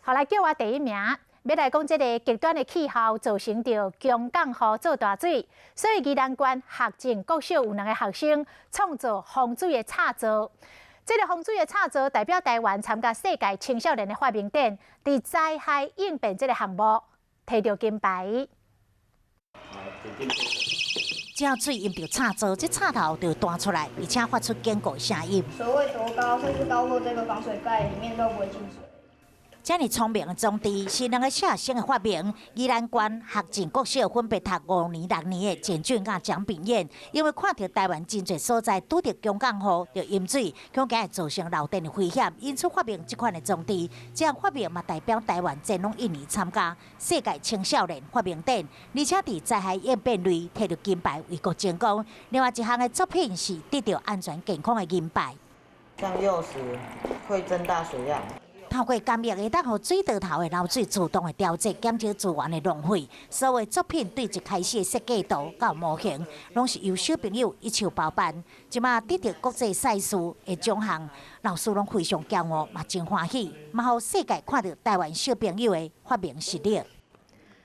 后来叫我第1名。要来讲，这个极端的气候造成着强降雨做大水，所以宜兰县学前国小有2个学生创造防水的插座。这个防水的插座代表台湾参加世界青少年的发明展，伫灾害应变这个项目摕到金牌。正水用着插座，这插头就弹出来，而且发出坚固声音。水位多高，甚至高过这个防水盖，里面都不会进水。这么聪明的装置是2个小学生的发明。宜兰县学前国小分别读5年、6年的简俊甲蒋炳燕，因为看到台湾真侪所在拄着强降雨、着淹水，恐惊会造成漏电的危险，因此发明这款的装置。这样发明嘛代表台湾前往印尼参加世界青少年发明展，而且伫灾害应变类摕到金牌，为国争光。另外一项的作品是得到安全健康的银牌。像幼时会增大水量。透过监狱会当互水道头的漏水自动的调节，减少资源的浪费。所有作品对一开始的设计图到模型，拢是由小朋友一手包办。即马得到国际赛事的奖项，老师拢非常骄傲，嘛真欢喜，嘛互世界看到台湾小朋友的发明实力。